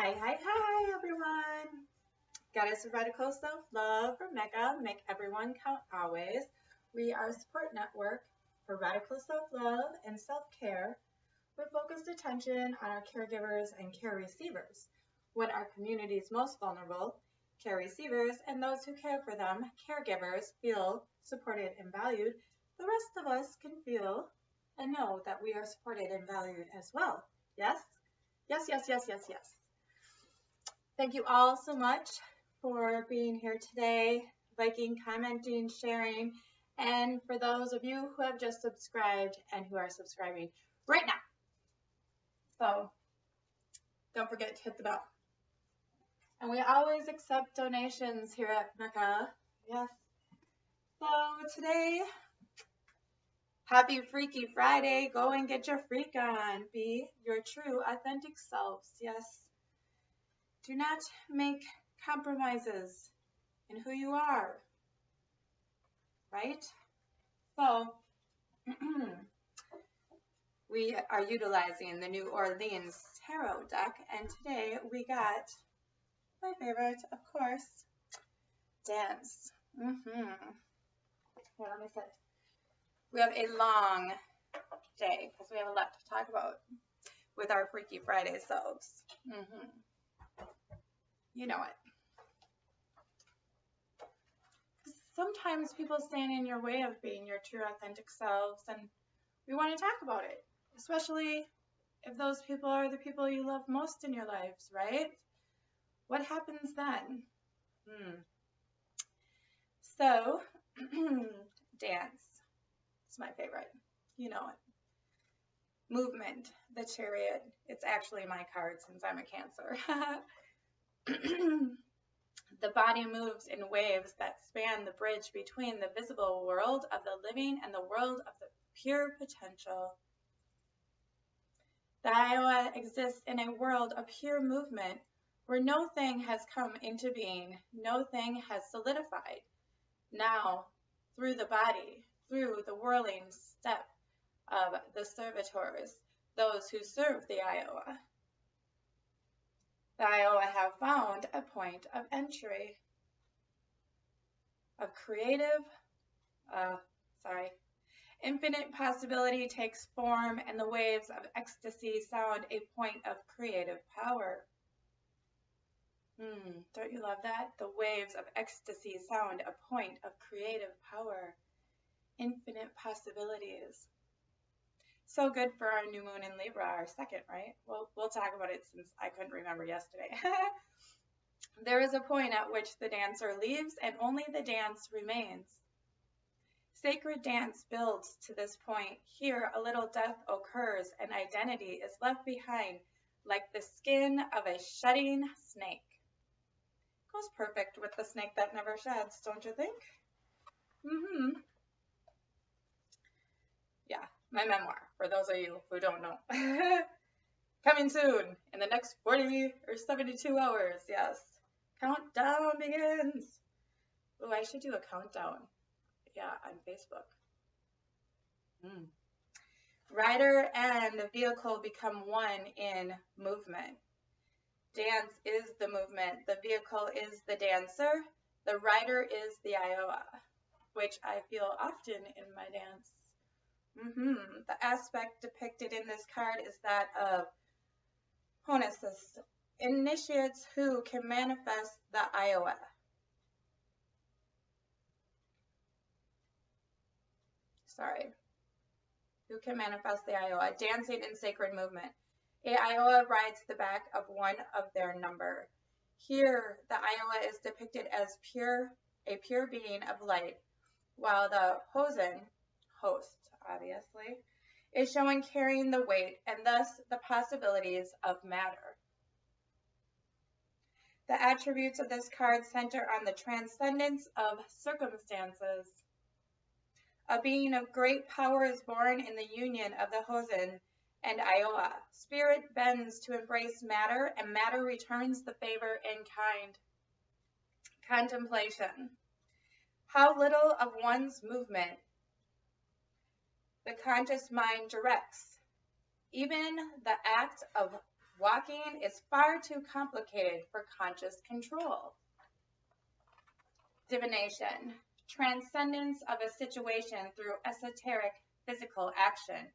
Hi, everyone. Goddess of Radical Self-Love for MECA, Make Everyone Count Always. We are a support network for radical self-love and self-care with focused attention on our caregivers and care receivers. When our community is most vulnerable, care receivers and those who care for them, caregivers, feel supported and valued, the rest of us can feel and know that we are supported and valued as well. Yes? Yes, yes, yes, yes, yes. Thank you all so much for being here today, liking, commenting, sharing, and for those of you who have just subscribed and who are subscribing right now. So don't forget to hit the bell. And we always accept donations here at MECA. Yes. So today, happy Freaky Friday. Go and get your freak on. Be your true, authentic selves. Yes. Do not make compromises in who you are. Right? So, we are utilizing the New Orleans Tarot deck, and today we got my favorite, of course, dance. Here, let me sit. We have a long day because we have a lot to talk about with our Freaky Friday selves. You know it. Sometimes people stand in your way of being your true authentic selves, and we want to talk about it, especially if those people are the people you love most in your lives, right? What happens then? So, dance. It's my favorite. You know it. Movement, the Chariot. It's actually my card since I'm a Cancer. The body moves in waves that span the bridge between the visible world of the living and the world of the pure potential. The Iowa exists in a world of pure movement where no thing has come into being, no thing has solidified. Now, through the body, through the whirling step of the servitors, those who serve the Iowa. The Iowa have found a point of entry, of infinite possibility takes form, and the waves of ecstasy sound a point of creative power. Don't you love that? The waves of ecstasy sound a point of creative power. Infinite possibilities. So good for our new moon in Libra, our second, right? Well, we'll talk about it since I couldn't remember yesterday. There is a point at which the dancer leaves and only the dance remains. Sacred dance builds to this point. Here, a little death occurs and identity is left behind like the skin of a shedding snake. Goes perfect with the snake that never sheds, don't you think? Yeah, my memoir, for those of you who don't know. Coming soon, in the next 40 or 72 hours, yes. Countdown begins. Oh, I should do a countdown. Yeah, on Facebook. Rider and the vehicle become one in movement. Dance is the movement. The vehicle is the dancer. The rider is the Iowa, which I feel often in my dance. The aspect depicted in this card is that of Honesis, initiates who can manifest the Iowa. Who can manifest the Iowa? Dancing in sacred movement. A Iowa rides the back of one of their number. Here, the Iowa is depicted as a pure being of light, while the Hosen, host, obviously, is shown carrying the weight and thus the possibilities of matter. The attributes of this card center on the transcendence of circumstances. A being of great power is born in the union of the Hosen and Iowa. Spirit bends to embrace matter, and matter returns the favor in kind. Contemplation. How little of one's movement the conscious mind directs. Even the act of Walking is far too complicated for conscious control. Divination, transcendence of a situation through esoteric physical action.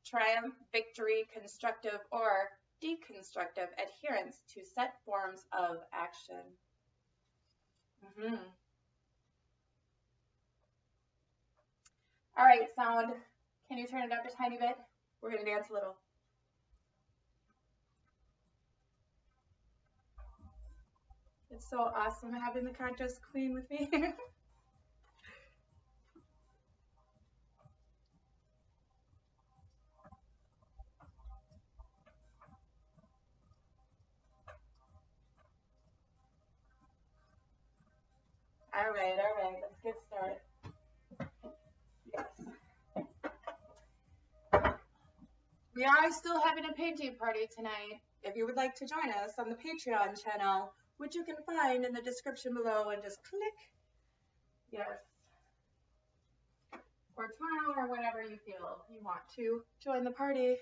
Triumph, victory, constructive or deconstructive adherence to set forms of action. All right, sound. Can you turn it up a tiny bit? We're going to dance a little. It's so awesome having the conscious queen with me. All right, let's get started. Yes. We are still having a painting party tonight. If you would like to join us on the Patreon channel, which you can find in the description below, and just click yes. Or tomorrow or whenever you feel you want to join the party.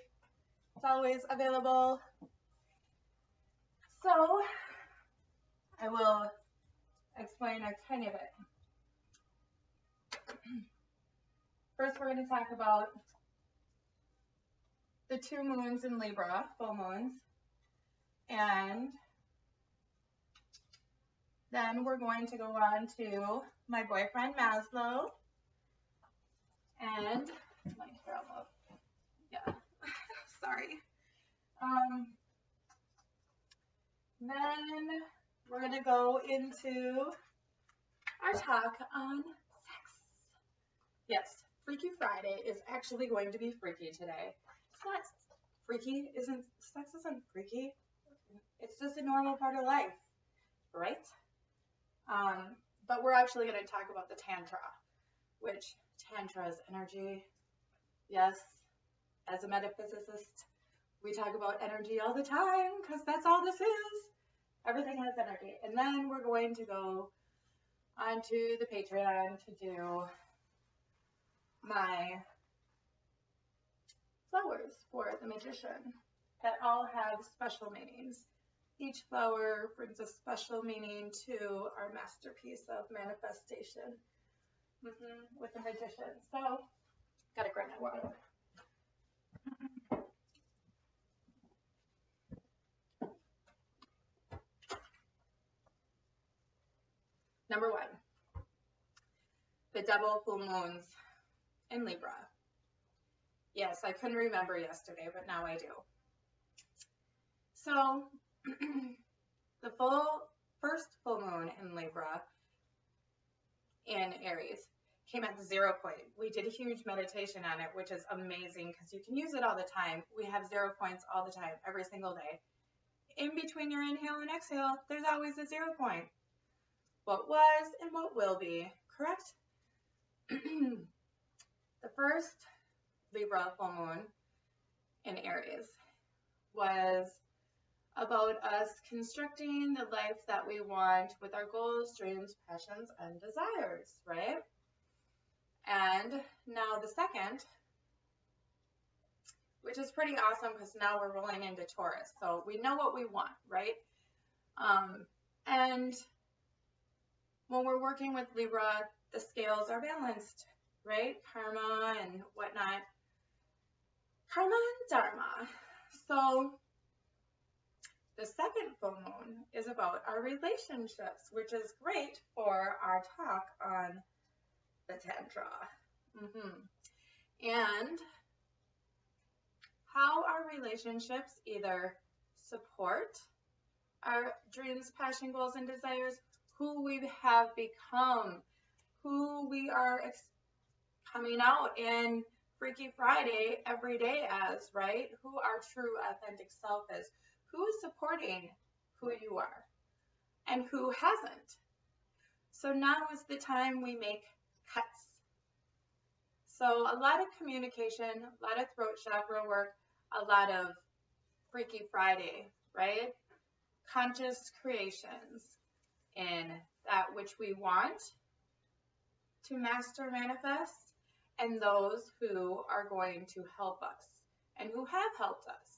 It's always available. So I will explain a tiny bit. First, we're going to talk about the 2 moons in Libra, full moons, and then we're going to go on to my boyfriend Maslow, and my hair up. Yeah, sorry. Then we're going to go into our talk on sex. Yes, Freaky Friday is actually going to be freaky today. It's not freaky, sex isn't freaky. It's just a normal part of life, right? But we're actually going to talk about the Tantra, which Tantra is energy. Yes, as a metaphysicist, we talk about energy all the time because that's all this is. Everything has energy. And then we're going to go onto the Patreon to do my flowers for the magician that all have special meanings. Each flower brings a special meaning to our masterpiece of manifestation with the magician. So, gotta grab my water. Number 1, the double full moons in Libra. Yes, I couldn't remember yesterday, but now I do. So, the first full moon in Libra in Aries came at the 0 point. We did a huge meditation on it, which is amazing because you can use it all the time. We have 0 points all the time, every single day. In between your inhale and exhale, there's always a 0 point. What was and what will be, correct? The first Libra full moon in Aries was about us constructing the life that we want with our goals, dreams, passions, and desires, right? And now the second, which is pretty awesome because now we're rolling into Taurus. So we know what we want, right? And when we're working with Libra, the scales are balanced, right? Karma and whatnot. Karma and Dharma. So the second full moon is about our relationships, which is great for our talk on the Tantra. And how our relationships either support our dreams, passion, goals, and desires, who we have become, who we are coming out in Freaky Friday every day as, right? Who our true authentic self is, who is supporting who you are, and who hasn't. So now is the time we make cuts. So a lot of communication, a lot of throat chakra work, a lot of Freaky Friday, right? Conscious creations in that which we want to master, manifest, and those who are going to help us and who have helped us,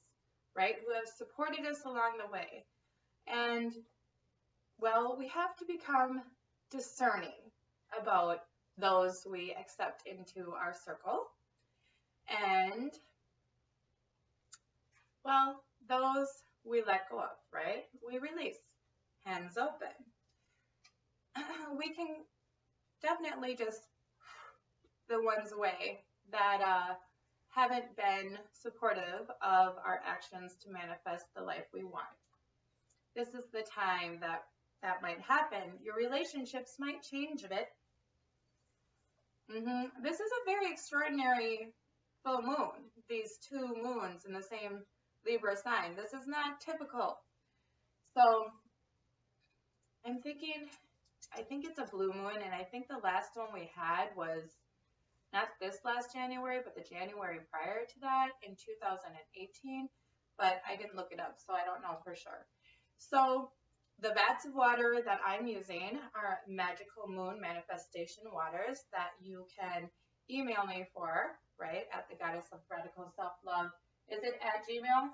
right? Who have supported us along the way. And, well, we have to become discerning about those we accept into our circle. And, well, those we let go of, right? We release, hands open. We can definitely just the ones away that haven't been supportive of our actions to manifest the life we want. This is the time that might happen. Your relationships might change a bit. This is a very extraordinary full moon. These two moons in the same Libra sign. This is not typical. So I'm thinking, I think it's a blue moon, and I think the last one we had was not this last January, but the January prior to that in 2018. But I didn't look it up, so I don't know for sure. So the vats of water that I'm using are magical moon manifestation waters that you can email me for, right, at the Goddess of Radical Self-Love. Is it at Gmail?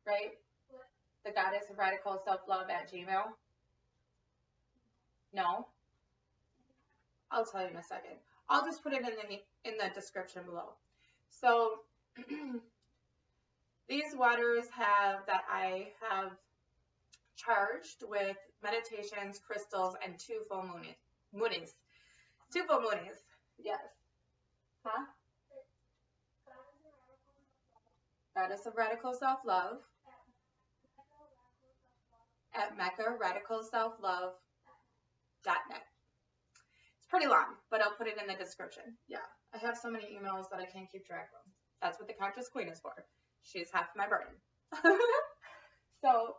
Right? The Goddess of Radical Self-Love at Gmail? No? I'll tell you in a second. I'll just put it in the description below. So these waters that I have charged with meditations, crystals, and two full moonies. Two full moonies. Yes. Huh? Goddess of Radical Self-Love at MECA net. It's pretty long, but I'll put it in the description. Yeah, I have so many emails that I can't keep track of them. That's what the Conscious Queen is for. She's half my burden. So,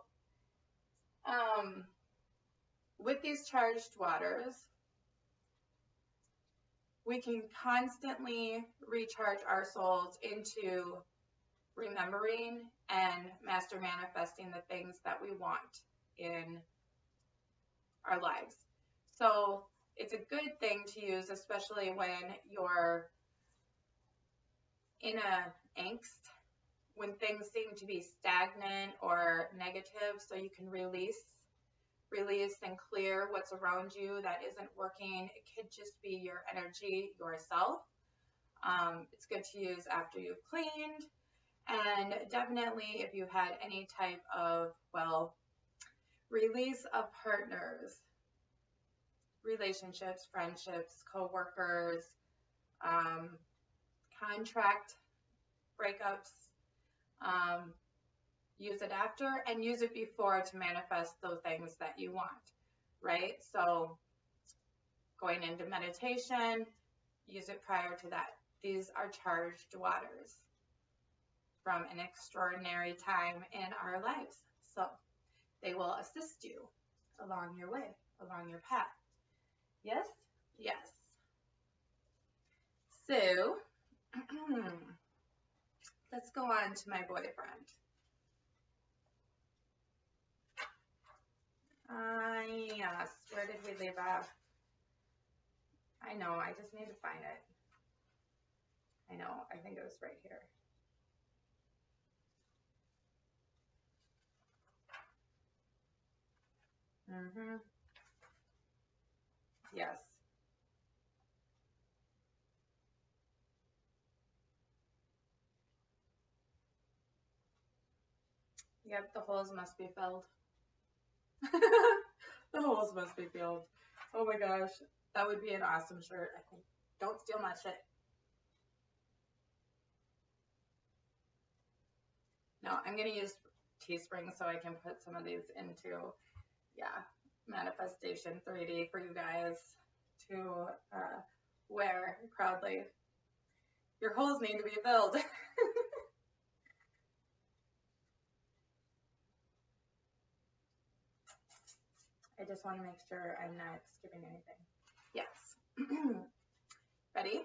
with these charged waters, we can constantly recharge our souls into remembering and master manifesting the things that we want in our lives. So it's a good thing to use, especially when you're in a angst, when things seem to be stagnant or negative, so you can release and clear what's around you that isn't working. It could just be your energy, yourself. It's good to use after you've cleaned, and definitely if you had any type of, well, release of partners, relationships, friendships, co-workers, contract breakups, use it after and use it before to manifest those things that you want, right? So going into meditation, use it prior to that. These are charged waters from an extraordinary time in our lives. So they will assist you along your way, along your path. Yes? Yes. So, let's go on to my boyfriend. Yes. Where did we leave off? I know. I just need to find it. I know. I think it was right here. Yes. Yep, the holes must be filled. The holes must be filled. Oh my gosh, that would be an awesome shirt, I think. Don't steal my shit. No, I'm going to use Teespring so I can put some of these into, yeah, Manifestation 3D for you guys to wear proudly. Your holes need to be filled. I just want to make sure I'm not skipping anything. Yes. Ready?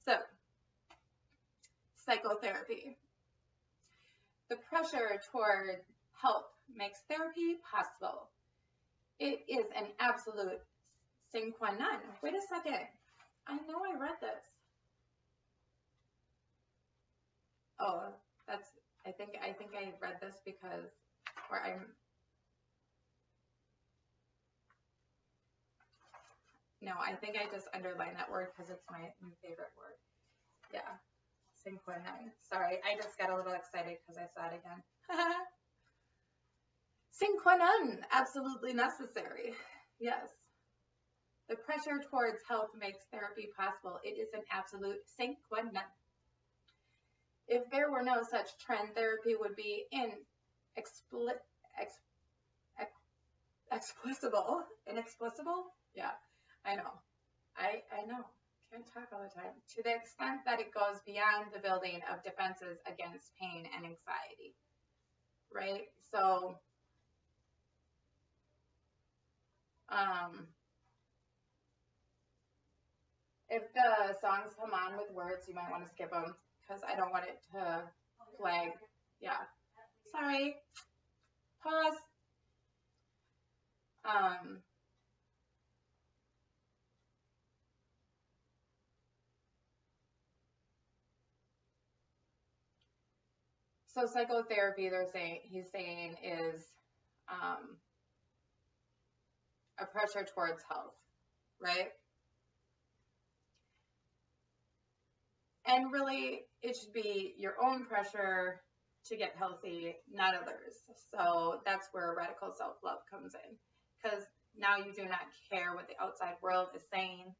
So, psychotherapy. The pressure toward help makes therapy possible. It is an absolute sine qua non. Wait a second. I know I read this. Oh, that's, I think I read this because, or I think I just underlined that word because it's my new favorite word. Yeah, synchronon. Sorry, I just got a little excited because I saw it again. Synchronon, absolutely necessary. Yes. The pressure towards health makes therapy possible. It is an absolute synchronon. If there were no such trend, therapy would be inexplicable. Inexplicable? Yeah, I know. I know. Can't talk all the time. To the extent that it goes beyond the building of defenses against pain and anxiety. Right? So, if the songs come on with words, you might want to skip them because I don't want it to flag. Yeah. Sorry. Pause. So psychotherapy, he's saying is a pressure towards health, right? And really, it should be your own pressure to get healthy, not others. So that's where radical self-love comes in, because now you do not care what the outside world is saying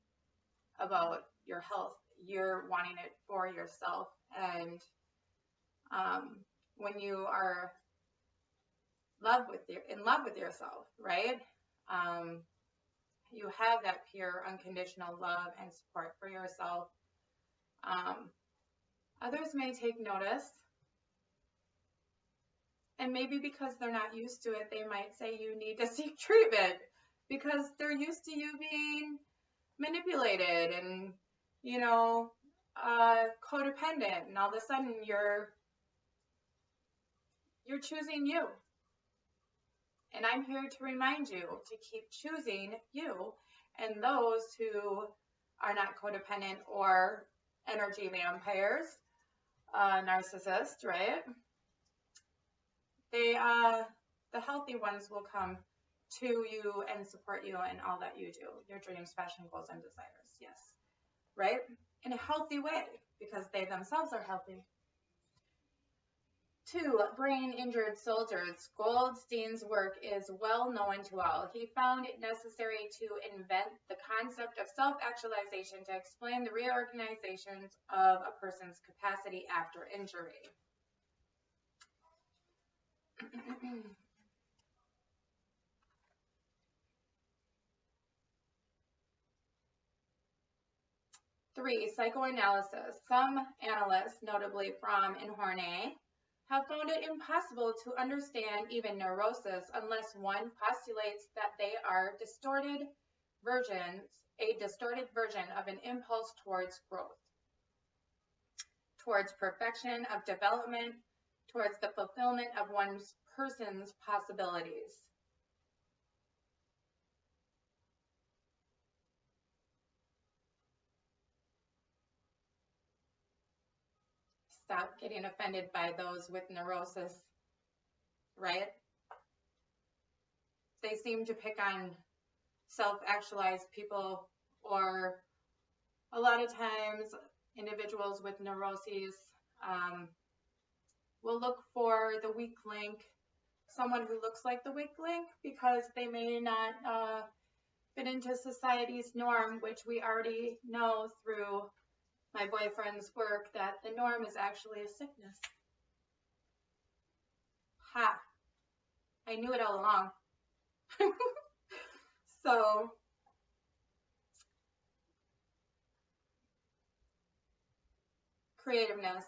about your health. You're wanting it for yourself. And when you are in love with yourself, right? You have that pure, unconditional love and support for yourself. Others may take notice, and maybe because they're not used to it, they might say you need to seek treatment because they're used to you being manipulated and, codependent, and all of a sudden you're choosing you. And I'm here to remind you to keep choosing you. And those who are not codependent or energy vampires, narcissists, right? The healthy ones will come to you and support you in all that you do, your dreams, passion, goals, and desires. Yes, right? In a healthy way, because they themselves are healthy. 2. Brain-injured soldiers. Goldstein's work is well known to all. He found it necessary to invent the concept of self-actualization to explain the reorganizations of a person's capacity after injury. Three, psychoanalysis. Some analysts, notably Fromm and Horney, have found it impossible to understand even neurosis unless one postulates that they are a distorted version of an impulse towards growth, towards perfection of development, towards the fulfillment of one's person's possibilities. Stop getting offended by those with neurosis, right? They seem to pick on self-actualized people, or a lot of times individuals with neuroses will look for the weak link, someone who looks like the weak link, because they may not fit into society's norm, which we already know through my boyfriend's work that the norm is actually a sickness. Ha! I knew it all along. So, creativeness.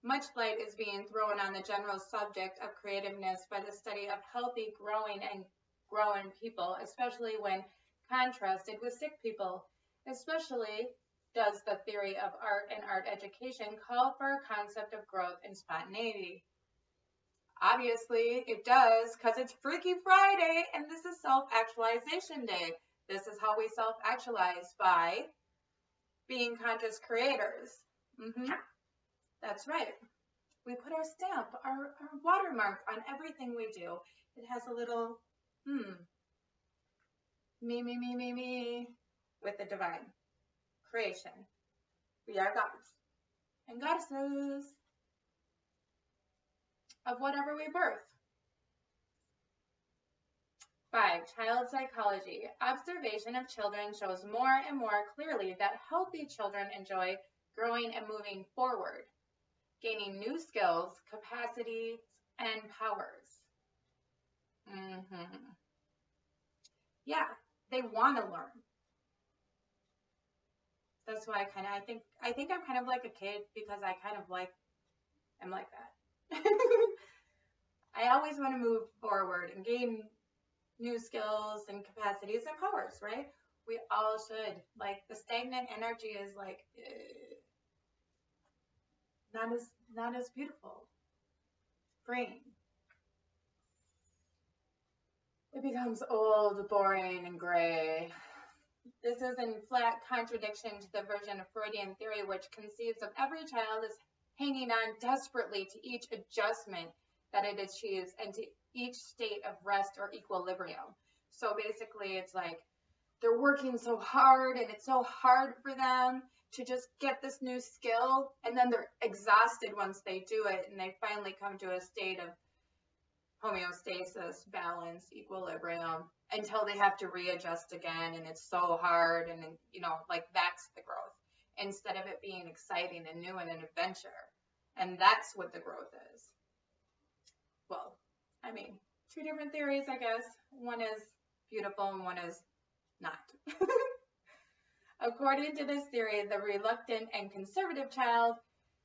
Much light is being thrown on the general subject of creativeness by the study of healthy, growing people, especially when contrasted with sick people. Especially does the theory of art and art education call for a concept of growth and spontaneity. Obviously, it does, because it's Freaky Friday, and this is Self-Actualization Day. This is how we self-actualize, by being conscious creators. That's right. We put our stamp, our watermark on everything we do. It has a little, me, with the divine creation. We are gods and goddesses of whatever we birth. 5. Child psychology. Observation of children shows more and more clearly that healthy children enjoy growing and moving forward, gaining new skills, capacities, and powers. Yeah, they want to learn. That's why I think I'm kind of like a kid because I kind of am like that. I always want to move forward and gain new skills and capacities and powers, right? We all should. Like, the stagnant energy is like not as beautiful. Freeing. It becomes old, boring, and gray. This is in flat contradiction to the version of Freudian theory, which conceives of every child as hanging on desperately to each adjustment that it achieves and to each state of rest or equilibrium. So basically, it's like they're working so hard, and it's so hard for them to just get this new skill, and then they're exhausted once they do it, and they finally come to a state of homeostasis, balance, equilibrium, until they have to readjust again, and it's so hard, and like, that's the growth, instead of it being exciting and new and an adventure. And that's what the growth is. Well, I mean, two different theories, I guess. One is beautiful and one is not. According to this theory, the reluctant and conservative child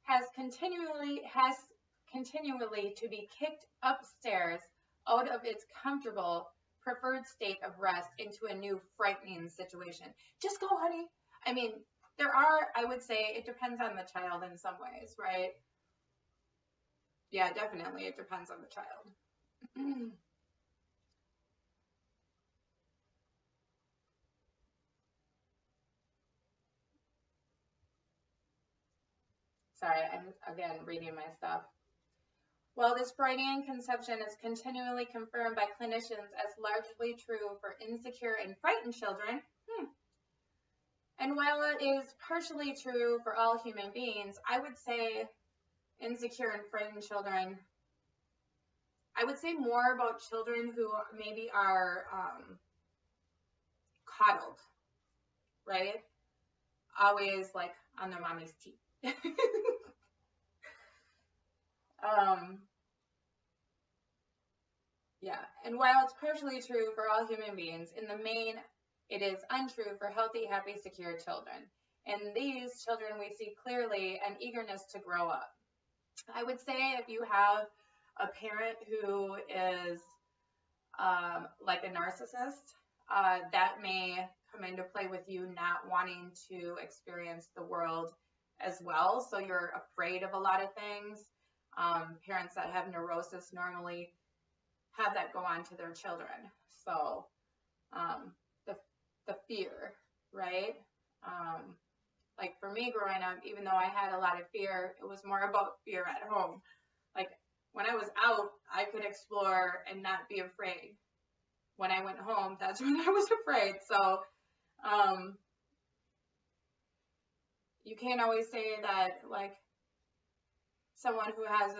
has continually to be kicked upstairs out of its comfortable, preferred state of rest into a new frightening situation. Just go, honey. I mean, I would say it depends on the child in some ways, right? Yeah, definitely. It depends on the child. Sorry, I'm again reading my stuff. While this Freudian conception is continually confirmed by clinicians as largely true for insecure and frightened children, and while it is partially true for all human beings, I would say insecure and frightened children, I would say more about children who maybe are coddled, right? Always like on their mommy's teeth. Yeah, and while it's partially true for all human beings, in the main, it is untrue for healthy, happy, secure children. In these children, we see clearly an eagerness to grow up. I would say if you have a parent who is like a narcissist, that may come into play with you not wanting to experience the world as well. So you're afraid of a lot of things. Parents that have neurosis normally have that go on to their children. So the fear, right? Like for me growing up, even though I had a lot of fear, it was more about fear at home. Like when I was out, I could explore and not be afraid. When I went home, that's when I was afraid. So you can't always say that, like, someone who has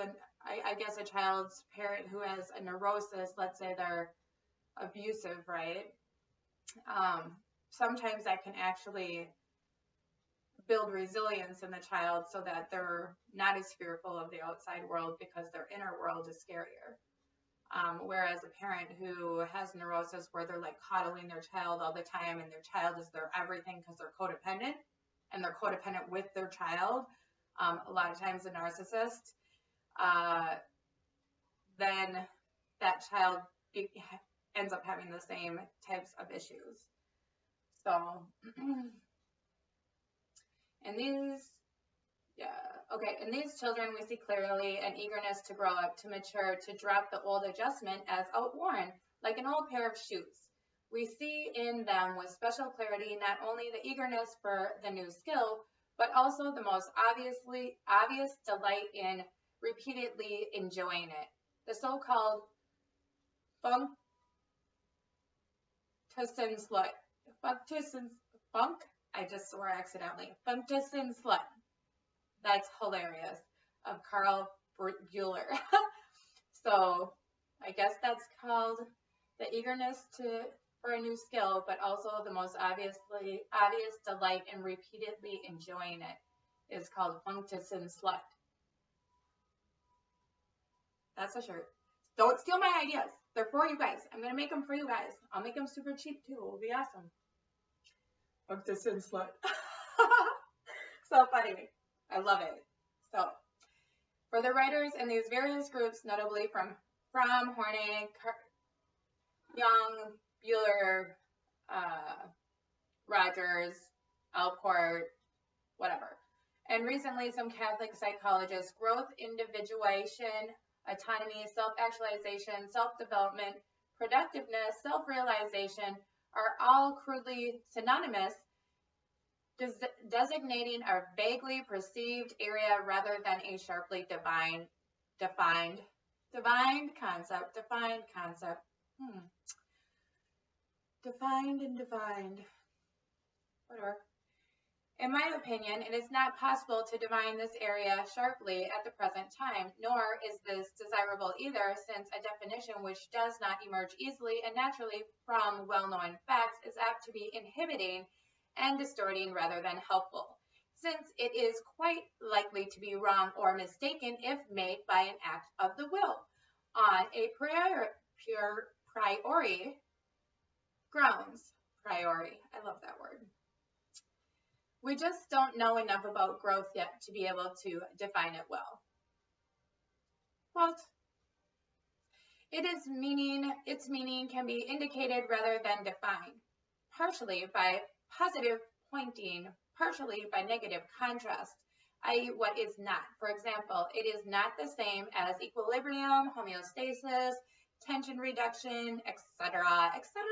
I guess a child's parent who has a neurosis, let's say they're abusive, right? Sometimes that can actually build resilience in the child so that they're not as fearful of the outside world because their inner world is scarier. Whereas a parent who has neurosis where they're like coddling their child all the time and their child is their everything because they're codependent and they're codependent with their child, a lot of times a narcissist, then that child ends up having the same types of issues. So, in these children, we see clearly an eagerness to grow up, to mature, to drop the old adjustment as outworn, like an old pair of shoes. We see in them with special clarity not only the eagerness for the new skill, but also the most obvious delight in repeatedly enjoying it. The so-called funk Tussin slut. Funk? I just swore accidentally. Funktussin slut. That's hilarious. Of Carl Bueller. So I guess that's called the eagerness for a new skill, but also the most obvious delight in repeatedly enjoying it is called Funktussin slut. That's a shirt. Don't steal my ideas. They're for you guys. I'm going to make them for you guys. I'll make them super cheap too. It will be awesome. Funktussin slut. So funny. I love it. So, for the writers in these various groups, notably from Hornig, Young, Bueller, Rogers, Alport, whatever. And recently, some Catholic psychologists, growth, individuation, autonomy, self-actualization, self-development, productiveness, self-realization are all crudely synonymous, designating a vaguely perceived area rather than a sharply defined concept. Defined and defined. Whatever. In my opinion, it is not possible to define this area sharply at the present time, nor is this desirable either, since a definition which does not emerge easily and naturally from well-known facts is apt to be inhibiting and distorting rather than helpful, since it is quite likely to be wrong or mistaken if made by an act of the will, on a priori grounds. Priori, I love that word. We just don't know enough about growth yet to be able to define it well. Quote, its meaning can be indicated rather than defined, partially by positive pointing, partially by negative contrast, i.e. what is not. For example, it is not the same as equilibrium, homeostasis, tension reduction, etc., etc.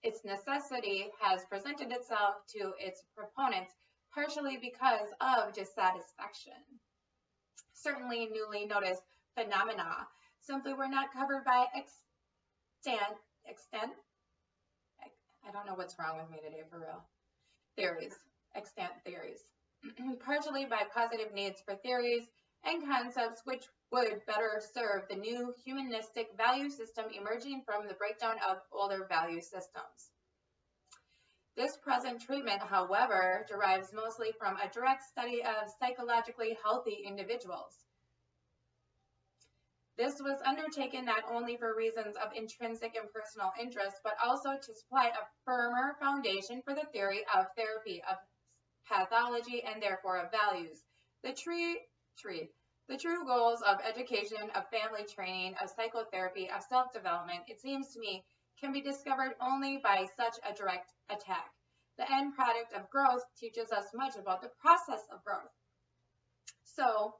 Its necessity has presented itself to its proponents partially because of dissatisfaction. Certainly newly noticed phenomena simply were not covered by extant. I don't know what's wrong with me today, for real. Extant theories. Partially by positive needs for theories and concepts which would better serve the new humanistic value system emerging from the breakdown of older value systems. This present treatment, however, derives mostly from a direct study of psychologically healthy individuals. This was undertaken not only for reasons of intrinsic and personal interest, but also to supply a firmer foundation for the theory of therapy, of pathology, and therefore of values. The true goals of education, of family training, of psychotherapy, of self-development, it seems to me, can be discovered only by such a direct attack. The end product of growth teaches us much about the process of growth. So,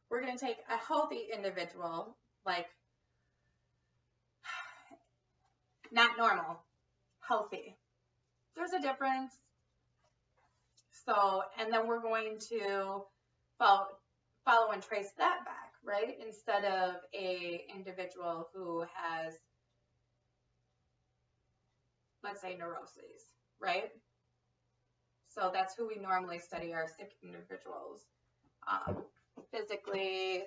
we're going to take a healthy individual, like not normal, healthy. There's a difference. So, and then we're going to follow and trace that back, right? Instead of a individual who has, let's say, neuroses, right? So that's who we normally study, our sick individuals. Physically,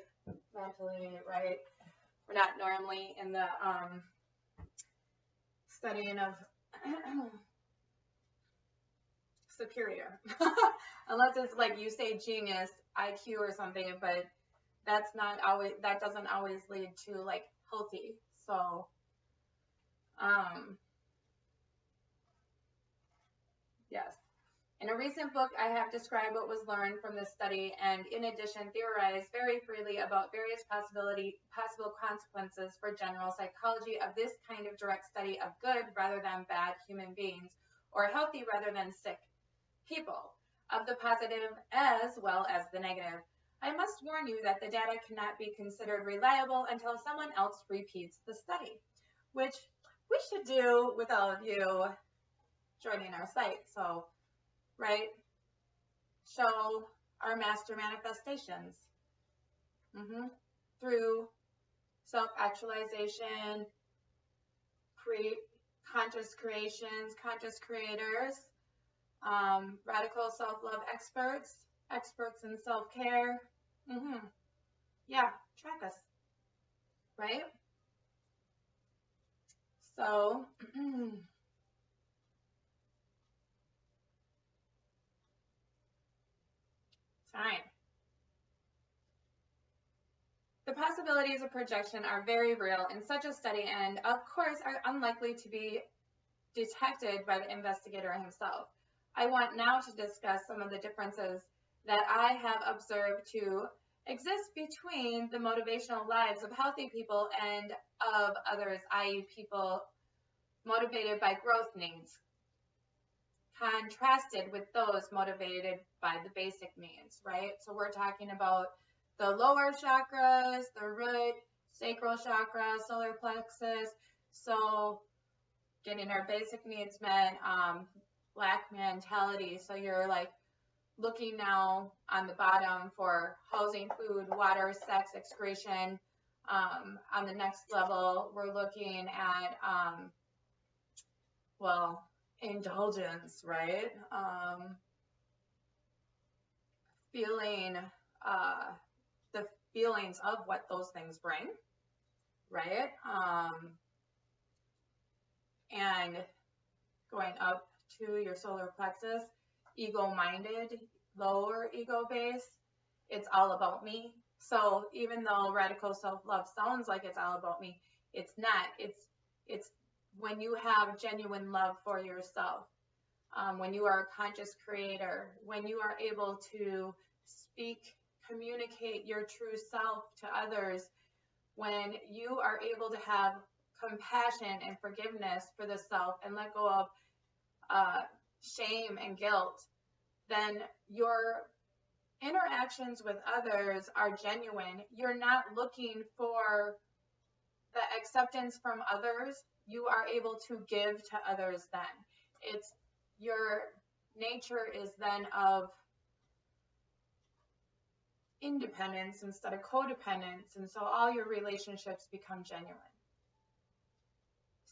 mentally, right? We're not normally in the studying of superior, unless it's like you say genius, IQ or something, but that's not always, that doesn't always lead to like healthy. So, yes. In a recent book, I have described what was learned from this study and in addition theorized very freely about various possible consequences for general psychology of this kind of direct study of good rather than bad human beings or healthy rather than sick people, of the positive as well as the negative. I must warn you that the data cannot be considered reliable until someone else repeats the study, which we should do with all of you joining our site. So, right, show our master manifestations through self-actualization, create conscious creations, conscious creators, radical self-love experts, experts in self-care. Yeah, track us, right? So, fine. The possibilities of projection are very real in such a study and, of course, are unlikely to be detected by the investigator himself. I want now to discuss some of the differences that I have observed to exist between the motivational lives of healthy people and of others, i.e. people motivated by growth needs, contrasted with those motivated by the basic needs, right? So we're talking about the lower chakras, the root, sacral chakra, solar plexus. So getting our basic needs met, black mentality. So you're like looking now on the bottom for housing, food, water, sex, excretion. On the next level, we're looking at, well, indulgence, right? Feeling the feelings of what those things bring, right? And going up to your solar plexus, ego-minded, lower ego base, it's all about me. So even though radical self-love sounds like it's all about me, it's not. It's when you have genuine love for yourself, when you are a conscious creator, when you are able to speak, communicate your true self to others, when you are able to have compassion and forgiveness for the self and let go of shame and guilt, then your interactions with others are genuine. You're not looking for the acceptance from others. You are able to give to others then. It's your nature is then of independence instead of codependence, and so all your relationships become genuine.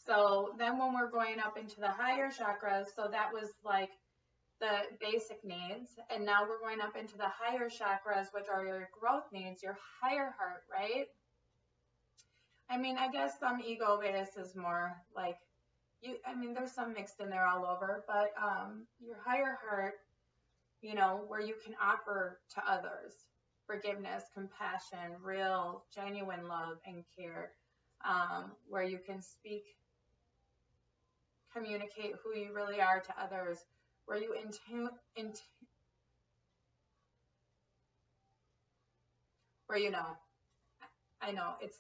So then when we're going up into the higher chakras, so that was like the basic needs, and now we're going up into the higher chakras, which are your growth needs, your higher heart, right? I mean, I guess some ego base is more like there's some mixed in there all over, but your higher heart, where you can offer to others forgiveness, compassion, real, genuine love and care, where you can speak, communicate who you really are to others, where you where I know it's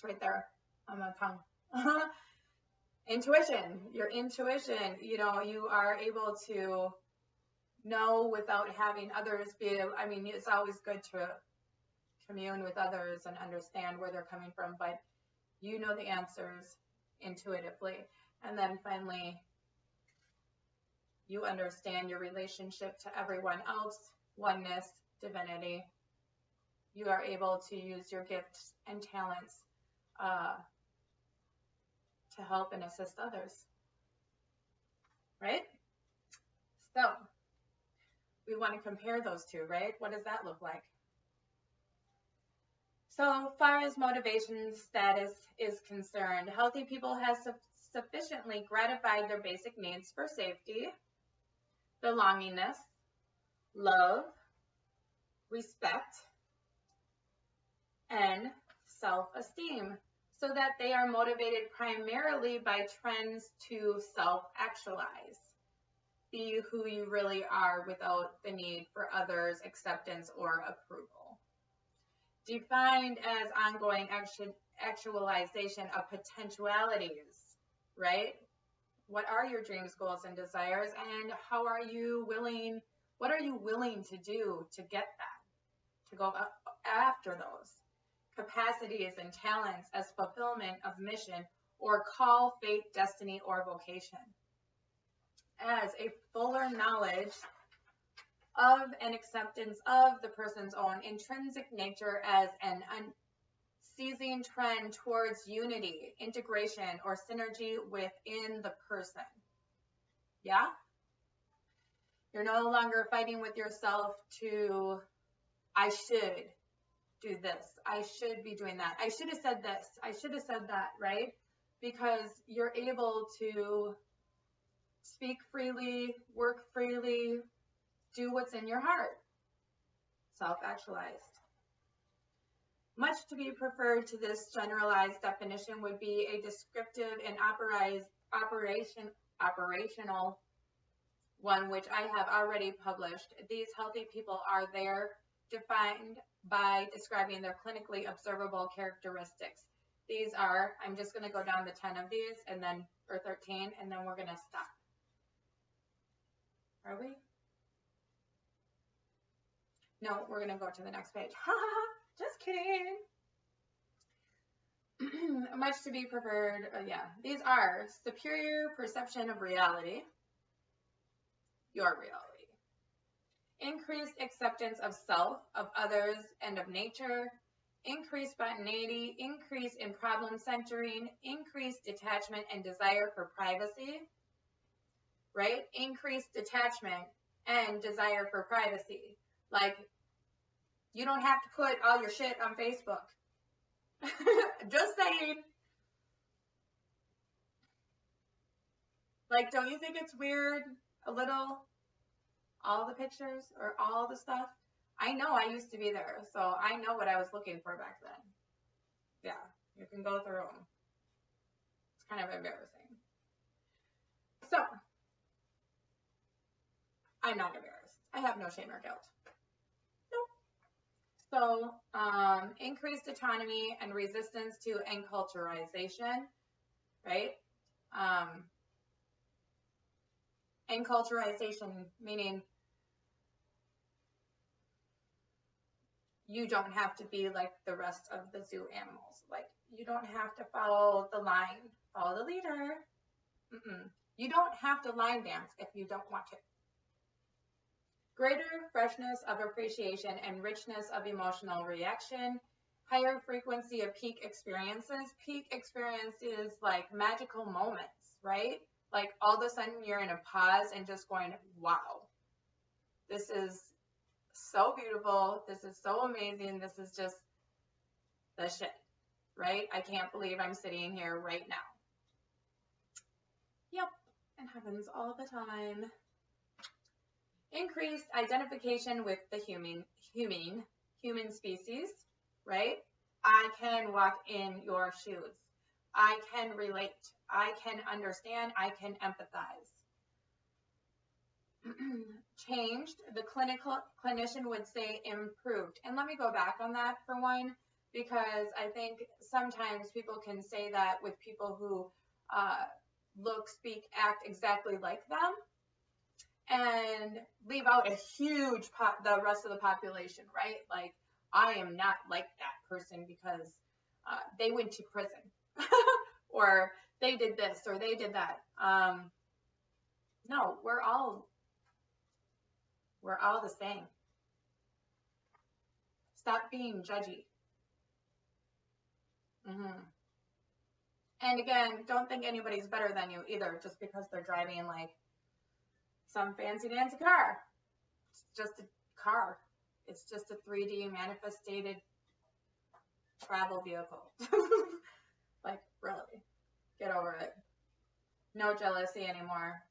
right there on my tongue. Intuition, your intuition, you are able to know without having others it's always good to commune with others and understand where they're coming from, but you know the answers intuitively. And then finally, you understand your relationship to everyone else, oneness, divinity. You are able to use your gifts and talents to help and assist others, right? So we want to compare those two, right? What does that look like? So far as motivation status is concerned, healthy people have sufficiently gratified their basic needs for safety, belongingness, love, respect, and self-esteem, so that they are motivated primarily by trends to self-actualize. Be who you really are without the need for others' acceptance or approval. Defined as ongoing actualization of potentialities, right? What are your dreams, goals, and desires, and what are you willing to do to get that, to go after those capacities and talents as fulfillment of mission or call, fate, destiny, or vocation. as a fuller knowledge of and acceptance of the person's own intrinsic nature as an unceasing trend towards unity, integration, or synergy within the person. Yeah? You're no longer fighting with yourself to, I should do this. I should be doing that. I should have said this. I should have said that, right? Because you're able to speak freely, work freely, do what's in your heart. Self-actualized. Much to be preferred to this generalized definition would be a descriptive and operational one, which I have already published. These healthy people are there defined by describing their clinically observable characteristics. These are, I'm just going to go down the 10 of these and then, or 13, and then we're going to stop. Are we? No, we're going to go to the next page. Just kidding. Much to be preferred. Yeah, these are superior perception of reality, your reality, increased acceptance of self, of others, and of nature, increased spontaneity, increase in problem centering, increased detachment and desire for privacy, right? Increased detachment and desire for privacy. Like, you don't have to put all your shit on Facebook. Just saying. Like, don't you think it's weird a little? All the pictures or all the stuff? I know I used to be there, so I know what I was looking for back then. Yeah, you can go through them. It's kind of embarrassing. So, I'm not embarrassed. I have no shame or guilt. So, increased autonomy and resistance to enculturization, right? Enculturization meaning you don't have to be like the rest of the zoo animals. Like, you don't have to follow the line, follow the leader. You don't have to line dance if you don't want to. Greater freshness of appreciation and richness of emotional reaction, higher frequency of peak experiences. Peak experiences like magical moments, right? Like all of a sudden you're in a pause and just going, wow, this is so beautiful. This is so amazing. This is just the shit, right? I can't believe I'm sitting here right now. Yep, it happens all the time. Increased identification with the human species, right? I can walk in your shoes. I can relate. I can understand. I can empathize. Changed, the clinician would say improved. And let me go back on that for one, because I think sometimes people can say that with people who look, speak, act exactly like them, and leave out a huge the rest of the population, right? Like, I am not like that person because they went to prison or they did this or they did that. No, we're all the same. Stop being judgy. And again, don't think anybody's better than you either just because they're driving like some fancy dancy car. It's just a car. It's just a 3D manifested travel vehicle. Like, really, get over it. No jealousy anymore.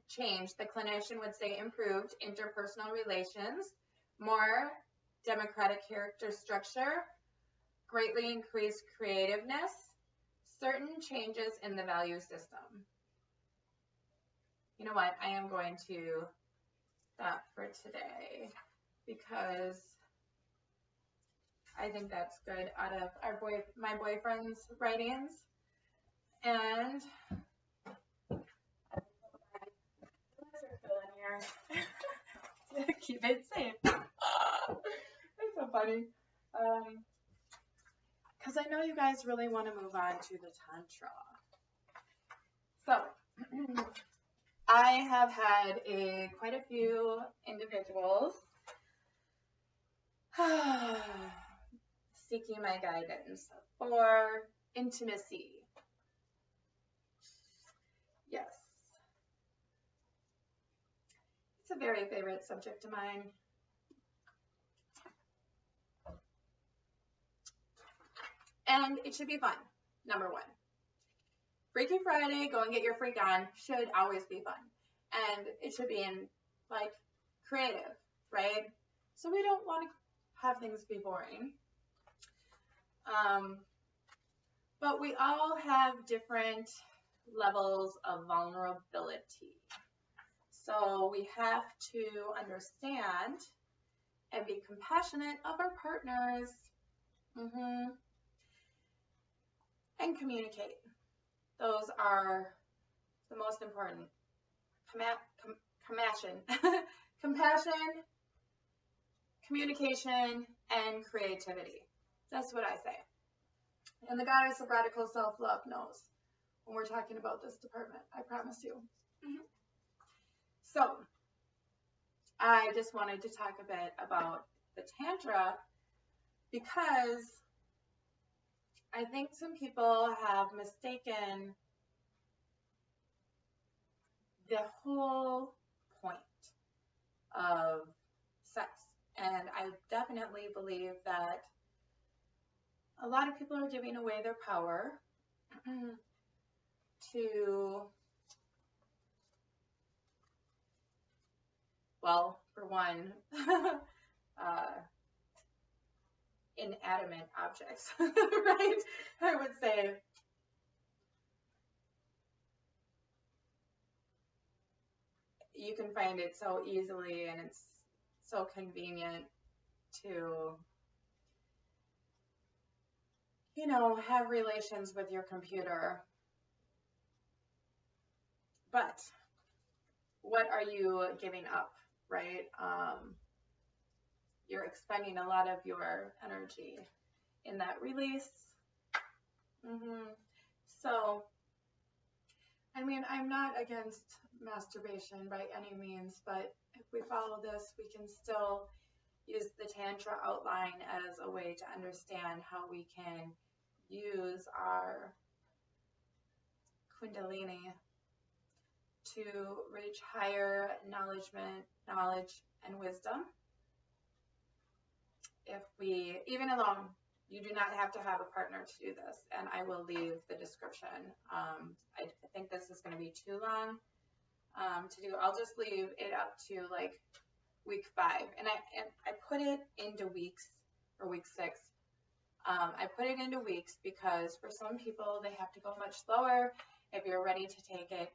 Change, the clinician would say improved interpersonal relations, more democratic character structure, greatly increased creativeness, certain changes in the value system. You know what? I am going to stop for today because I think that's good out of my boyfriend's writings. And keep it safe. It's so funny. Because I know you guys really want to move on to the Tantra. So, I have had quite a few individuals seeking my guidance for intimacy. Yes. It's a very favorite subject of mine. And it should be fun, number one. Freaky Friday, go and get your freak on, should always be fun. And it should be in, like, creative, right? So we don't want to have things be boring. But we all have different levels of vulnerability. So we have to understand and be compassionate of our partners. And communicate. Those are the most important. Compassion, communication, and creativity. That's what I say. And the goddess of radical self-love knows when we're talking about this department, I promise you. So, I just wanted to talk a bit about the Tantra because I think some people have mistaken the whole point of sex. And I definitely believe that a lot of people are giving away their power to, well, for one, inanimate objects, right? I would say. You can find it so easily and it's so convenient to, you know, have relations with your computer. But what are you giving up, right? You're expending a lot of your energy in that release. So, I mean, I'm not against masturbation by any means, but if we follow this, we can still use the Tantra outline as a way to understand how we can use our Kundalini to reach higher knowledge and wisdom. If we, even alone, you do not have to have a partner to do this, and I will leave the description. I think this is going to be too long to do. I'll just leave it up to like week 5, and I put it into weeks, or week 6. I put it into weeks because for some people they have to go much slower. If you're ready to take it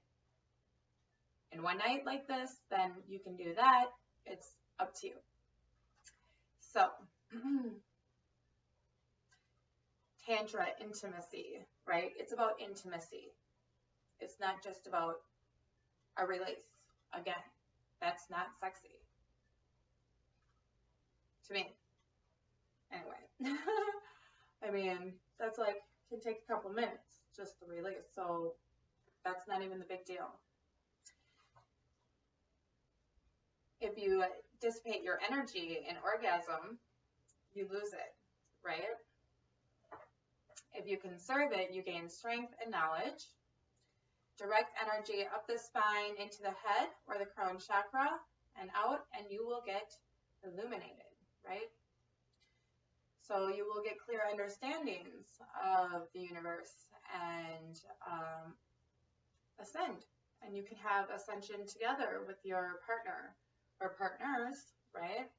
in one night like this, then you can do that. It's up to you. So, Tantra, intimacy, right? It's about intimacy. It's not just about a release. Again, that's not sexy. To me. Anyway. I mean, that's like, can take a couple minutes just to release. So, that's not even the big deal. If you dissipate your energy in orgasm, you lose it, right? If you conserve it, you gain strength and knowledge. Direct energy up the spine into the head or the crown chakra and out, and you will get illuminated, right? So you will get clear understandings of the universe and ascend. And you can have ascension together with your partner or partners, right?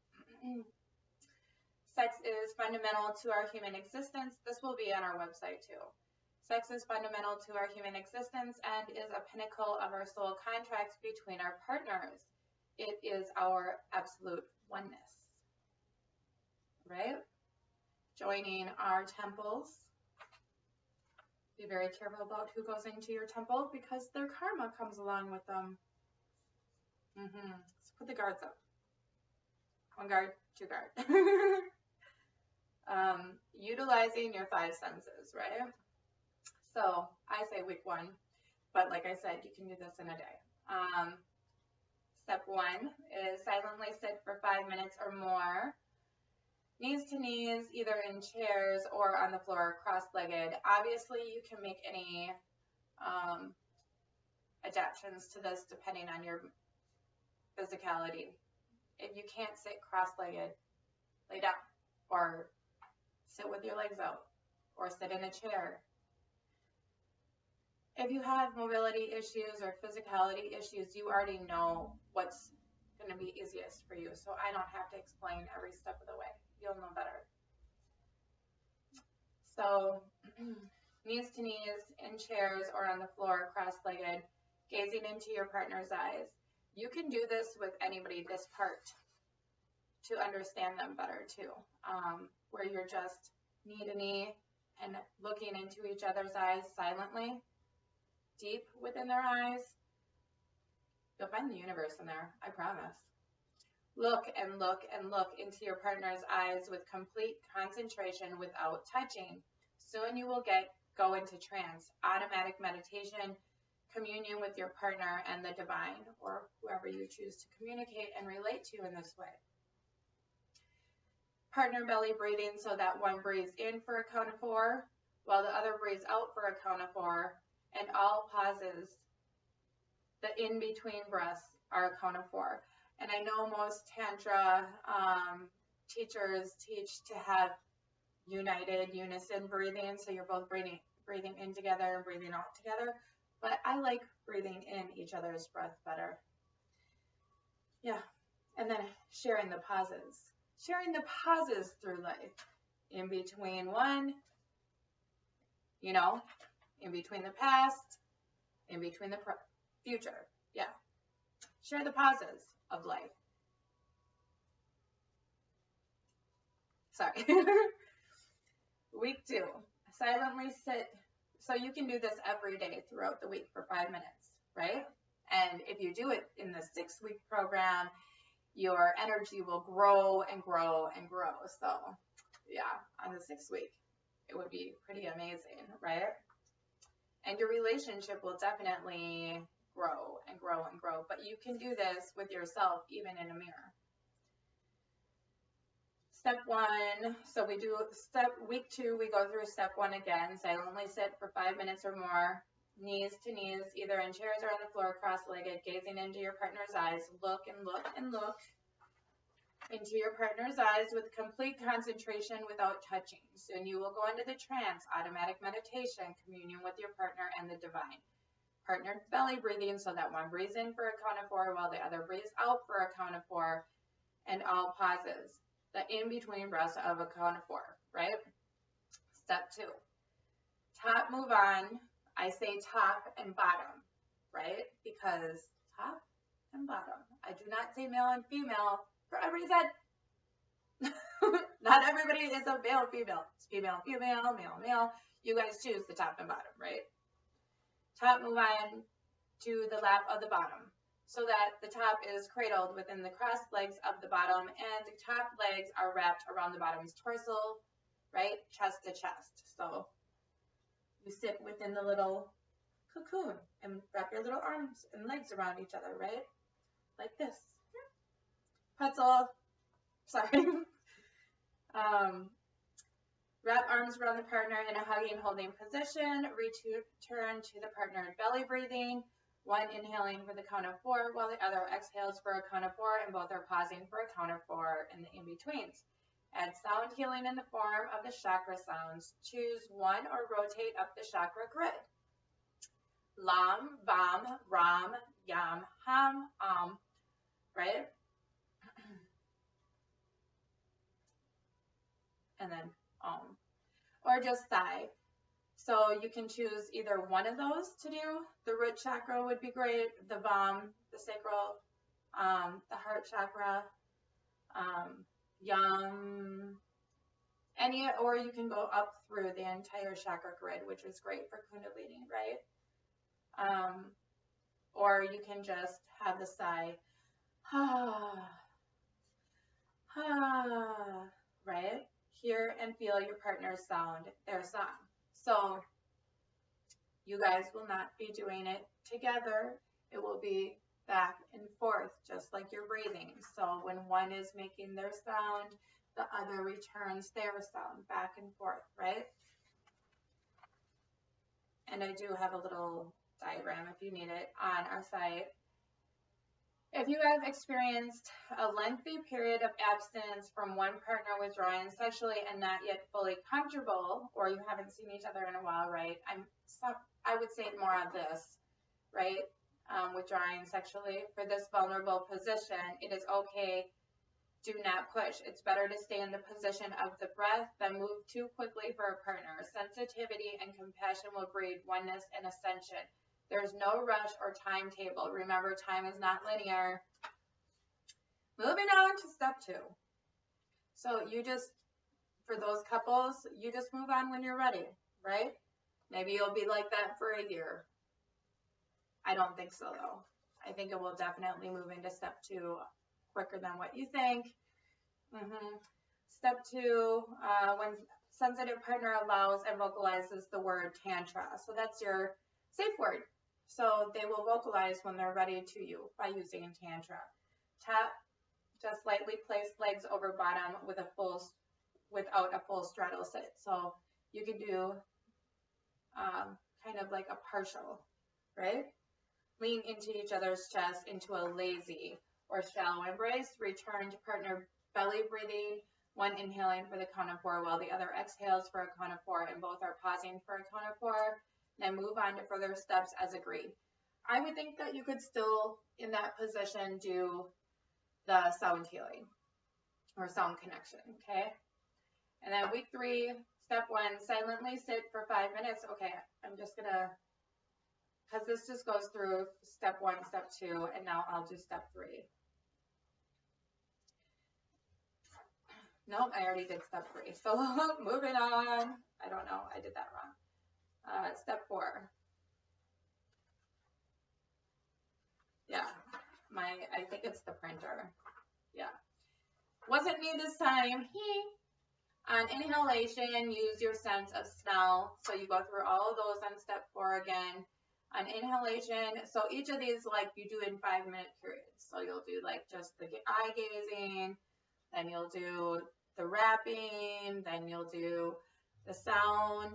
Sex is fundamental to our human existence. This will be on our website too. Sex is fundamental to our human existence and is a pinnacle of our soul contract between our partners. It is our absolute oneness, right? Joining our temples. Be very careful about who goes into your temple because their karma comes along with them. Let's put the guards up. 1 guard, 2 guard. Utilizing your 5 senses, right? So I say week 1, but like I said, you can do this in a day. Step 1 is silently sit for 5 minutes or more, knees to knees, either in chairs or on the floor, cross-legged. Obviously, you can make any adaptations to this depending on your physicality. If you can't sit cross-legged, lay down, or sit with your legs out, or sit in a chair. If you have mobility issues or physicality issues, you already know what's going to be easiest for you. So I don't have to explain every step of the way. You'll know better. So knees to knees, in chairs or on the floor, cross-legged, gazing into your partner's eyes. You can do this with anybody, this part, to understand them better too, where you're just knee to knee and looking into each other's eyes silently, deep within their eyes. You'll find the universe in there, I promise. Look and look and look into your partner's eyes with complete concentration without touching. Soon you will go into trance, automatic meditation, communion with your partner and the divine, or whoever you choose to communicate and relate to in this way. Partner belly breathing, so that one breathes in for a count of 4, while the other breathes out for a count of 4, and all pauses, the in-between breaths, are a count of 4. And I know most Tantra teachers teach to have united unison breathing, so you're both breathing in together and breathing out together, but I like breathing in each other's breath better. Yeah, and then sharing the pauses through life, in between one, in between the past, in between the future. Yeah, share the pauses of life. Sorry. Week 2, silently sit. So you can do this every day throughout the week for 5 minutes, right? And if you do it in the 6-week program, your energy will grow and grow and grow. So yeah, on the 6th week, it would be pretty amazing, right? And your relationship will definitely grow and grow and grow. But you can do this with yourself, even in a mirror. Step 1, so we do week 2, we go through step 1 again, silently sit for 5 minutes or more, knees to knees, either in chairs or on the floor, cross-legged, gazing into your partner's eyes. Look and look and look into your partner's eyes with complete concentration without touching. Soon you will go into the trance, automatic meditation, communion with your partner and the divine. Partner belly breathing, so that one breathes in for a count of 4 while the other breathes out for a count of 4, and all pauses. The in-between breaths of a count of 4, right? Step 2, top move on. I say top and bottom, right? Because top and bottom. I do not say male and female for a reason. Not everybody is a male, female. It's female, female, male, male. You guys choose the top and bottom, right? Top move on to the lap of the bottom, so that the top is cradled within the crossed legs of the bottom, and the top legs are wrapped around the bottom's torso, right? Chest to chest. So you sit within the little cocoon and wrap your little arms and legs around each other, right? Like this. Pretzel. Sorry. Wrap arms around the partner in a hugging, holding position. Return to the partner belly breathing. One inhaling for the count of 4, while the other exhales for a count of 4, and both are pausing for a count of 4 in the in-betweens. Add sound healing in the form of the chakra sounds. Choose one or rotate up the chakra grid. Lam, Vam, Ram, Yam, Ham, right? And then or just sigh. So you can choose either one of those to do. The root chakra would be great, the Vam, the sacral, the heart chakra, Yam, or you can go up through the entire chakra grid, which is great for Kundalini, right? Or you can just have the sigh, right? Hear and feel your partner's sound, their song. So You guys will not be doing it together. It will be back and forth, just like you're breathing. So when one is making their sound, the other returns their sound back and forth, right? And I do have a little diagram if you need it on our site. If you have experienced a lengthy period of abstinence from one partner withdrawing sexually and not yet fully comfortable, or you haven't seen each other in a while, right? I would say more of this, right? Withdrawing sexually. For this vulnerable position, it is okay. Do not push. It's better to stay in the position of the breath than move too quickly for a partner. Sensitivity and compassion will breed oneness and ascension. There's no rush or timetable. Remember, time is not linear. Moving on to step 2. So you just, for those couples, you just move on when you're ready, right? Maybe you'll be like that for a year. I don't think so, though. I think it will definitely move into step 2 quicker than what you think. Step 2, when sensitive partner allows and vocalizes the word Tantra. So that's your safe word. So they will vocalize when they're ready to you by using Tantra. Tap, just lightly place legs over bottom without a full straddle sit. So you can do kind of like a partial, right? Lean into each other's chest into a lazy or shallow embrace. Return to partner belly breathing, one inhaling for the count of 4 while the other exhales for a count of 4, and both are pausing for a count of 4. Then move on to further steps as agreed. I would think that you could still, in that position, do the sound healing or sound connection, okay? And then week 3, step 1, silently sit for 5 minutes. Okay, I'm just gonna, because this just goes through step 1, step 2, and now I'll do step 3. Nope, I already did step 3. So moving on. I don't know, I did that wrong. Step 4. Yeah, I think it's the printer. Yeah. Wasn't me this time. On inhalation, use your sense of smell. So you go through all of those on step 4 again. On inhalation, so each of these, like, you do in 5-minute periods. So you'll do like just the eye gazing, then you'll do the wrapping, then you'll do the sound.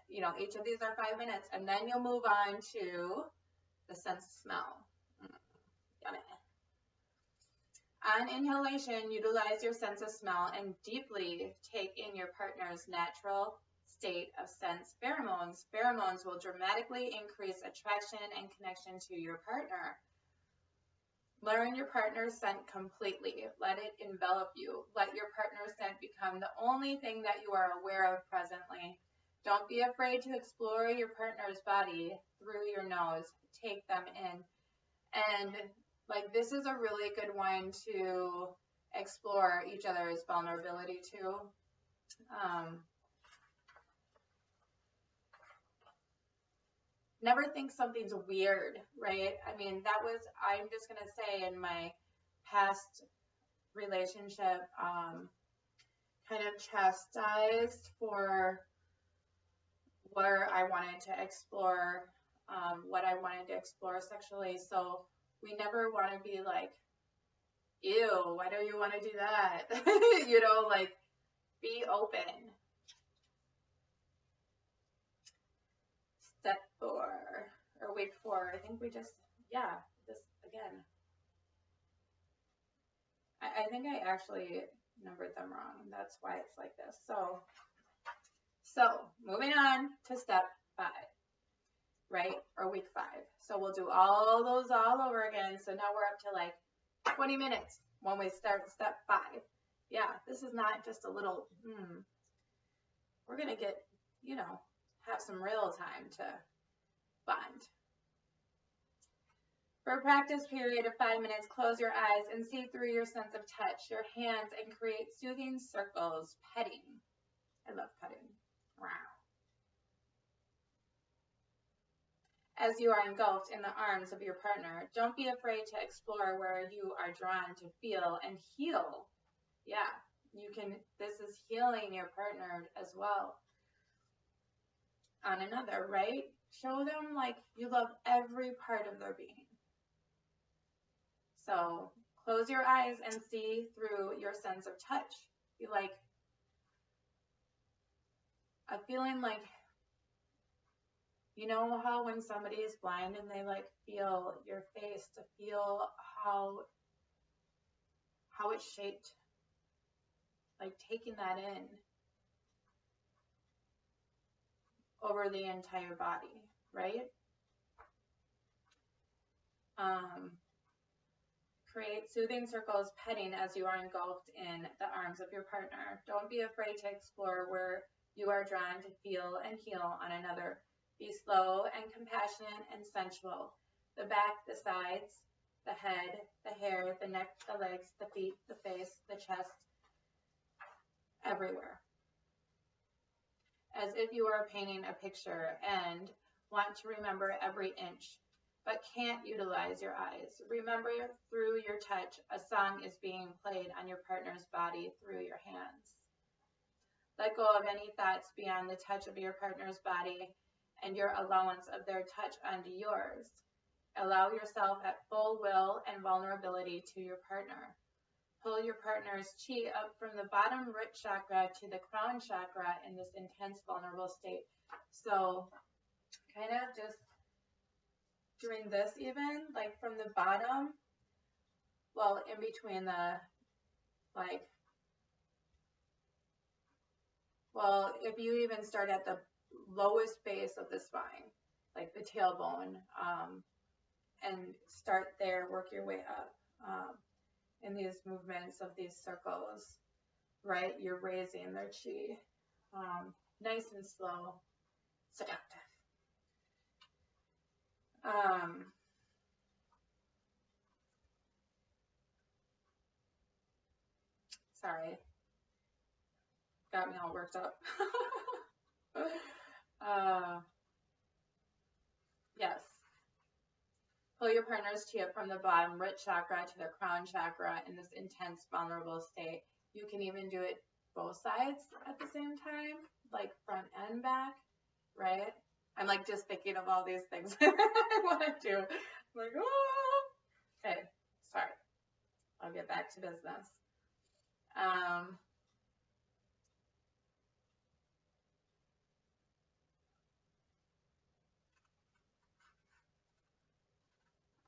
You know, each of these are 5 minutes, and then you'll move on to the sense of smell. Yummy. On inhalation, utilize your sense of smell and deeply take in your partner's natural state of sense pheromones. Pheromones will dramatically increase attraction and connection to your partner. Learn your partner's scent completely. Let it envelop you. Let your partner's scent become the only thing that you are aware of presently. Don't be afraid to explore your partner's body through your nose. Take them in. And like, this is a really good one to explore each other's vulnerability to. Never think something's weird, right? I mean, I'm just going to say, in my past relationship, kind of chastised for where I wanted to explore, what I wanted to explore sexually. So we never want to be like, ew, why do you want to do that? You know, like, be open. Step 4, or week 4, I think we just, yeah, this again. I think I actually numbered them wrong. That's why it's like this. So moving on to step 5, right? Or week 5. So we'll do all those all over again. So now we're up to like 20 minutes when we start step 5. Yeah, this is not just a little, we're going to get, you know, have some real time to bond. For a practice period of 5 minutes, close your eyes and see through your sense of touch, your hands, and create soothing circles, petting. I love petting. Wow. As you are engulfed in the arms of your partner, don't be afraid to explore where you are drawn to feel and heal. Yeah, you can, this is healing your partner as well. On another, right? show them like you love every part of their being. So close your eyes and see through your sense of touch. Be like, a feeling like, you know how when somebody is blind and they like feel your face, to feel how it's shaped, like taking that in over the entire body, right? Create soothing circles, petting as you are engulfed in the arms of your partner. Don't be afraid to explore where you are drawn to feel and heal on another. Be slow and compassionate and sensual. The back, the sides, the head, the hair, the neck, the legs, the feet, the face, the chest, everywhere. As if you are painting a picture and want to remember every inch, but can't utilize your eyes. Remember, through your touch, a song is being played on your partner's body through your hands. Let go of any thoughts beyond the touch of your partner's body and your allowance of their touch onto yours. Allow yourself at full will and vulnerability to your partner. Pull your partner's chi up from the bottom root chakra to the crown chakra in this intense, vulnerable state. So kind of just doing this even, like from the bottom, well, in between the, like, well, if you even start at the lowest base of the spine, like the tailbone, and start there, work your way up in these movements of these circles, right? You're raising their chi, nice and slow, seductive. Sorry, got me all worked up. Yes. Pull your partner's chi up from the bottom root chakra to the crown chakra in this intense, vulnerable state. You can even do it both sides at the same time, like front and back, right? I'm like just thinking of all these things I want to do. I'm like, oh. Okay, sorry. I'll get back to business.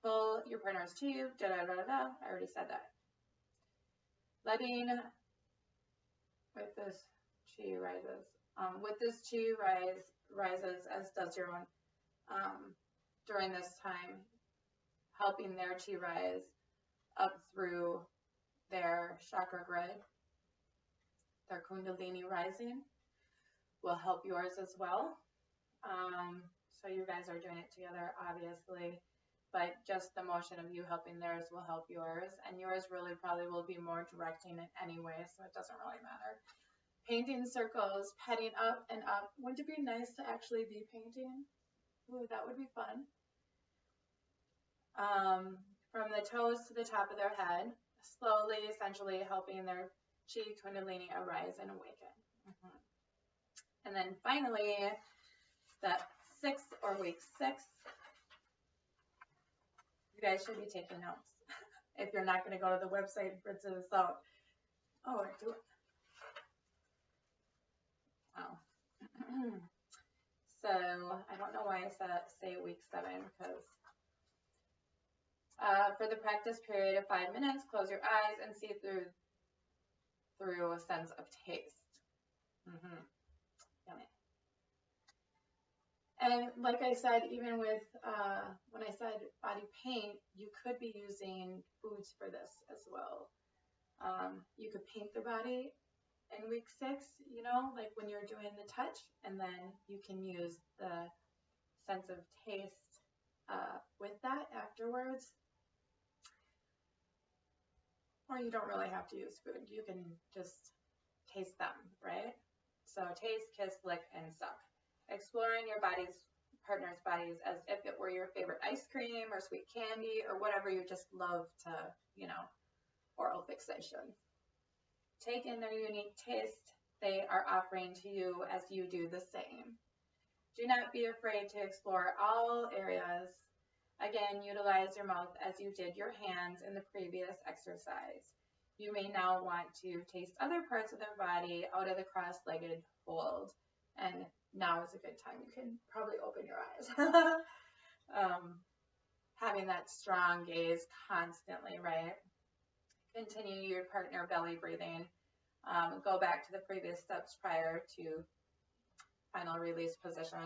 Pull your partner's chi, da-da-da-da-da. I already said that. Letting, with this chi rises. With this chi rises, as does your own, during this time, helping their chi rise up through their chakra grid. Their kundalini rising will help yours as well. So you guys are doing it together, obviously, but just the motion of you helping theirs will help yours, and yours really probably will be more directing it anyway, so it doesn't really matter. Painting circles, petting up and up. Wouldn't it be nice to actually be painting? Ooh, that would be fun. From the toes to the top of their head, slowly, essentially helping their chi kundalini arise and awaken. And then finally, step 6 or week 6. You guys should be taking notes if you're not going to go to the website and print this out. Oh, do it. Oh. So I don't know why I say week 7, because for the practice period of 5 minutes, close your eyes and see through a sense of taste. Yummy. And like I said, even with when I said body paint, you could be using foods for this as well. You could paint the body in week 6, you know, like when you're doing the touch, and then you can use the sense of taste with that afterwards. Or you don't really have to use food. You can just taste them, right? So taste, kiss, lick, and suck. Exploring your partner's bodies as if it were your favorite ice cream or sweet candy or whatever you just love to, you know, oral fixation. Take in their unique taste they are offering to you as you do the same. Do not be afraid to explore all areas. Again, utilize your mouth as you did your hands in the previous exercise. You may now want to taste other parts of their body out of the cross-legged hold. And now is a good time. You can probably open your eyes. Having that strong gaze constantly, right? Continue your partner belly breathing. Go back to the previous steps prior to final release position,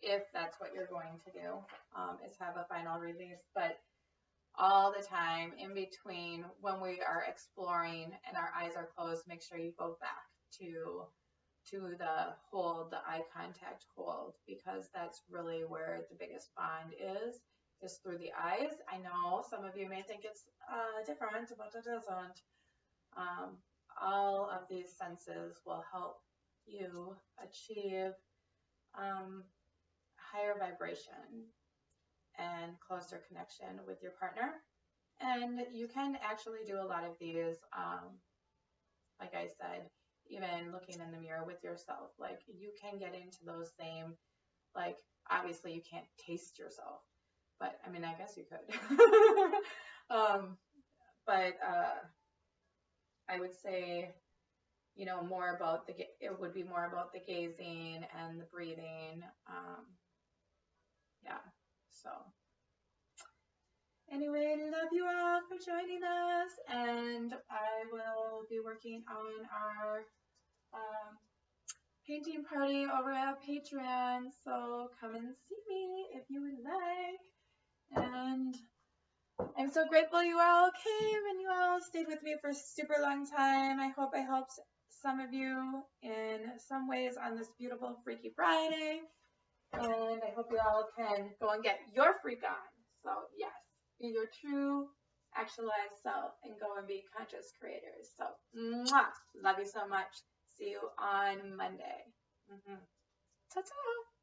if that's what you're going to do, is have a final release. But all the time in between, when we are exploring and our eyes are closed, make sure you go back to the hold, the eye contact hold, because that's really where the biggest bond is through the eyes. I know some of you may think it's different, but it isn't. All of these senses will help you achieve higher vibration and closer connection with your partner. And you can actually do a lot of these, like I said, even looking in the mirror with yourself. Like, you can get into those same, like, obviously you can't taste yourself, but I mean, I guess you could. But I would say, you know, it would be more about the gazing and the breathing. Yeah, so anyway, love you all for joining us, and I will be working on our painting party over at Patreon, so come and see me if you would like. And I'm so grateful you all came and you all stayed with me for a super long time. I hope I helped some of you in some ways on this beautiful Freaky Friday, and I hope you all can go and get your freak on. So yes, be your true actualized self and go and be conscious creators. So mwah, love you so much. See you on Monday. Ta-ta.